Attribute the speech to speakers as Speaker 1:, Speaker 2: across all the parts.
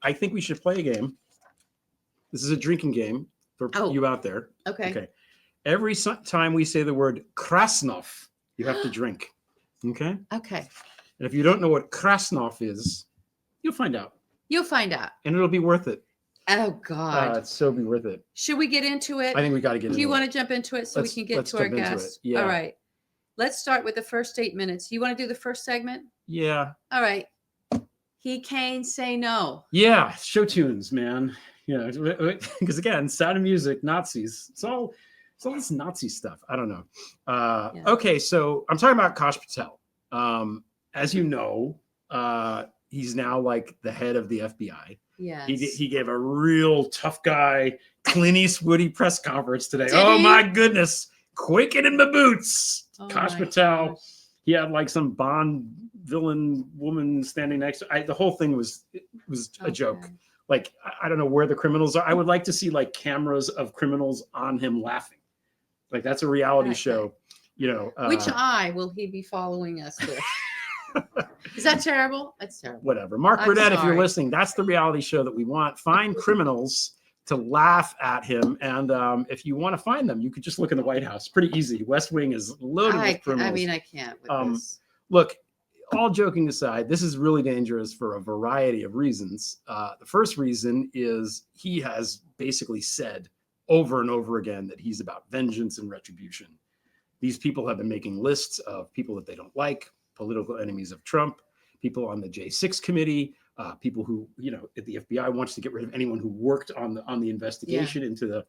Speaker 1: I think we should play a game. This is a drinking game for you out there.
Speaker 2: Okay.
Speaker 1: Every time we say the word Krasnov, you have to drink. Okay.
Speaker 2: Okay.
Speaker 1: And if you don't know what Krasnov is, you'll find out.
Speaker 2: You'll find out.
Speaker 1: And it'll be worth it.
Speaker 2: Oh, God.
Speaker 1: It's so be worth it.
Speaker 2: Should we get into it?
Speaker 1: I think we got to get into it.
Speaker 2: Do you want to jump into it so we can get to our guest?
Speaker 1: Yeah.
Speaker 2: All right. Let's start with the first 8 minutes. You want to do the first segment?
Speaker 1: Yeah.
Speaker 2: All right. He can't say no.
Speaker 1: Yeah. Show tunes, man. Because again, Sound of Music, Nazis. It's all this Nazi stuff. I don't know. Okay, so I'm talking about Kash Patel. As you know, he's now like the head of the FBI.
Speaker 2: Yeah.
Speaker 1: He gave a real tough guy, Clint Eastwoody press conference today.
Speaker 2: Did he?
Speaker 1: My goodness, quaking in my boots.
Speaker 2: Oh
Speaker 1: Kash
Speaker 2: my
Speaker 1: Patel.
Speaker 2: gosh.
Speaker 1: He had like some Bond villain woman standing next to. The whole thing was a joke. Like, I don't know where the criminals are. I would like to see like cameras of criminals on him laughing. Like, that's a reality show,
Speaker 2: Which eye will he be following us with? Is that terrible? That's terrible.
Speaker 1: Whatever. Mark Burnett, if you're listening, that's the reality show that we want. Find criminals to laugh at him. And if you want to find them, you could just look in the White House. Pretty easy. West Wing is loaded with criminals.
Speaker 2: I mean, I can't with this.
Speaker 1: Look, all joking aside, this is really dangerous for a variety of reasons. The first reason is he has basically said over and over again that he's about vengeance and retribution. These people have been making lists of people that they don't like, political enemies of Trump, people on the J6 committee, people who, if the FBI wants to get rid of anyone who worked on the investigation into the,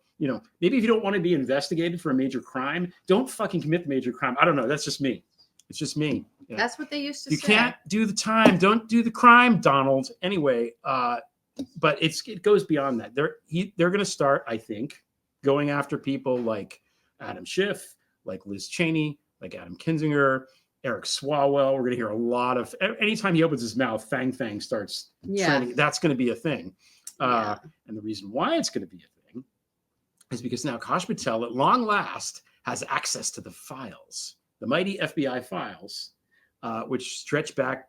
Speaker 1: maybe if you don't want to be investigated for a major crime, don't fucking commit the major crime. I don't know. That's just me. It's just me. Yeah.
Speaker 2: That's what they used to say.
Speaker 1: You can't do the time. Don't do the crime, Donald. Anyway, but it goes beyond that. They're going to start, I think, going after people like Adam Schiff, like Liz Cheney, like Adam Kinzinger, Eric Swalwell. We're going to hear a lot of, anytime he opens his mouth, Fang starts trending. That's going to be a thing. And the reason why it's going to be a thing is because now Kash Patel, at long last, has access to the files, the mighty FBI files, which stretch back,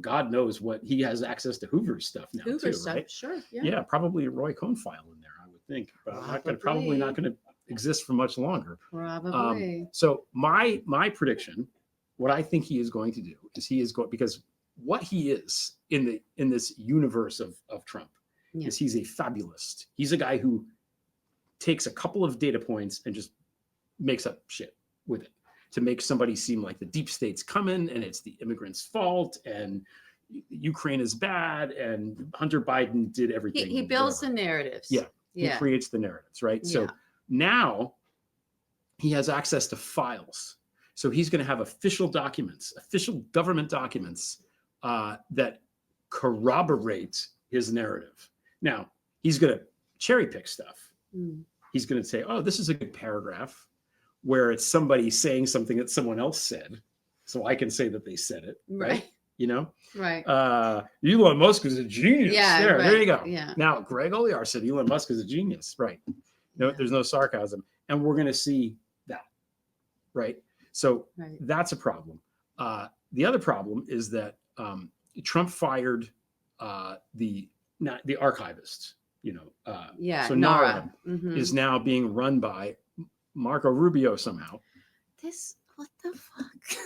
Speaker 1: God knows what. He has access to Hoover's stuff now, right? Sure. Yeah, probably a Roy Cohn file in there, I would think. But probably not going to exist for much longer.
Speaker 2: Probably.
Speaker 1: So my prediction, what I think he is going to do is because what he is in this universe of Trump is he's a fabulist. He's a guy who takes a couple of data points and just makes up shit with it to make somebody seem like the deep state's coming and it's the immigrants' fault and Ukraine is bad and Hunter Biden did everything.
Speaker 2: He builds the narratives.
Speaker 1: Yeah. He creates the narratives, right? Yeah. So now he has access to files. So he's going to have official documents, official government documents that corroborate his narrative. Now, he's going to cherry pick stuff. He's going to say, oh, this is a good paragraph where it's somebody saying something that someone else said. So I can say that they said it. Right.
Speaker 2: Right.
Speaker 1: Elon Musk is a genius.
Speaker 2: Yeah.
Speaker 1: There you go.
Speaker 2: Yeah.
Speaker 1: Now, Greg Olear said Elon Musk is a genius. Right. No, there's no sarcasm. And we're going to see that. Right. So that's a problem. The other problem is that Trump fired the archivist. So NARA is now being run by Marco Rubio somehow.
Speaker 2: What the fuck?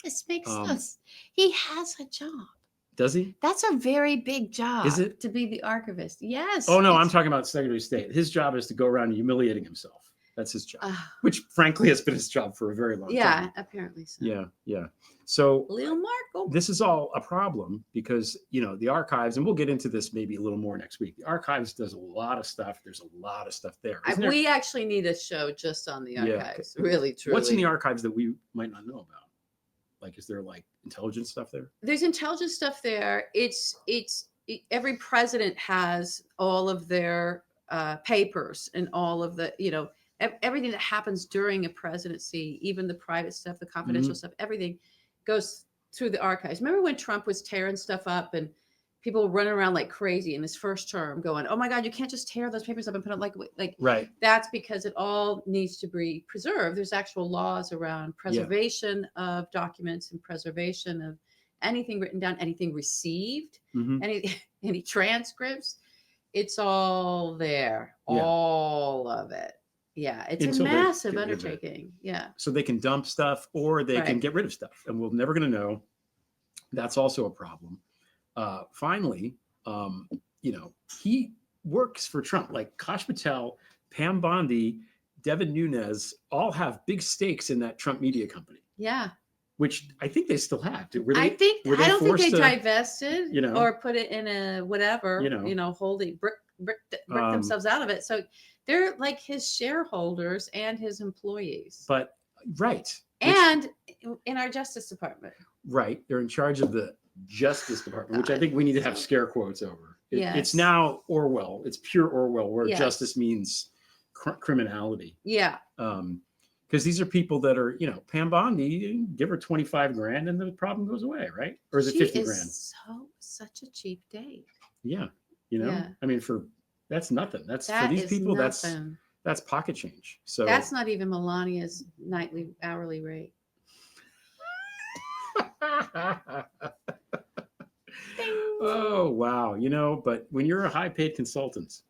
Speaker 2: This makes sense. He has a job.
Speaker 1: Does he?
Speaker 2: That's a very big job.
Speaker 1: Is it?
Speaker 2: To be the archivist. Yes.
Speaker 1: Oh, no, I'm talking about Secretary of State. His job is to go around humiliating himself. That's his job, which frankly has been his job for a very long time.
Speaker 2: Yeah, apparently so.
Speaker 1: Yeah. So
Speaker 2: Lil Marco.
Speaker 1: This is all a problem because, the archives, and we'll get into this maybe a little more next week. The archives does a lot of stuff. There's a lot of stuff there.
Speaker 2: We actually need a show just on the archives. Really, truly.
Speaker 1: What's in the archives that we might not know about? Like, is there like intelligence stuff there?
Speaker 2: There's intelligence stuff there. Every president has all of their papers and all of the, everything that happens during a presidency, even the private stuff, the confidential stuff, everything goes through the archives. Remember when Trump was tearing stuff up and people were running around like crazy in his first term going, oh my God, you can't just tear those papers up and put it like
Speaker 1: right.
Speaker 2: That's because it all needs to be preserved. There's actual laws around preservation of documents and preservation of anything written down, anything received,
Speaker 1: Mhm.
Speaker 2: any transcripts. It's all there,
Speaker 1: Yeah.
Speaker 2: all of it. Yeah, it's
Speaker 1: Until
Speaker 2: a
Speaker 1: they
Speaker 2: massive
Speaker 1: get rid of it.
Speaker 2: undertaking. Yeah,
Speaker 1: So they can dump stuff or they can
Speaker 2: right.
Speaker 1: get rid of stuff, and we're never going to know. That's also a problem. Finally, he works for Trump. Like Kash Patel, Pam Bondi, Devin Nunes all have big stakes in that Trump media company,
Speaker 2: Yeah,
Speaker 1: which I think they still have. Were
Speaker 2: I
Speaker 1: they
Speaker 2: don't think they
Speaker 1: forced to,
Speaker 2: divested
Speaker 1: you know,
Speaker 2: or put it in a whatever,
Speaker 1: you know,
Speaker 2: holding brick
Speaker 1: um,
Speaker 2: themselves out of it. So they're like his shareholders and his employees,
Speaker 1: but right, which
Speaker 2: and in our Justice Department.
Speaker 1: right, they're in charge of the Justice Department, which I
Speaker 2: God,
Speaker 1: think we need to have
Speaker 2: so
Speaker 1: scare quotes over. It's
Speaker 2: yes,
Speaker 1: now Orwell. It's pure Orwell, where
Speaker 2: yes,
Speaker 1: justice means criminality.
Speaker 2: yeah.
Speaker 1: Because these are people that are, Pam Bondi, give her 25 grand and the problem goes away, right? Or is it
Speaker 2: She
Speaker 1: 50
Speaker 2: is
Speaker 1: grand?
Speaker 2: such a cheap date.
Speaker 1: Yeah.
Speaker 2: Yeah,
Speaker 1: I mean, that's nothing. That's for
Speaker 2: that
Speaker 1: these
Speaker 2: is
Speaker 1: people,
Speaker 2: nothing.
Speaker 1: that's pocket change. So
Speaker 2: That's not even Melania's nightly hourly rate. Ding.
Speaker 1: oh, wow. But when you're a high paid consultant,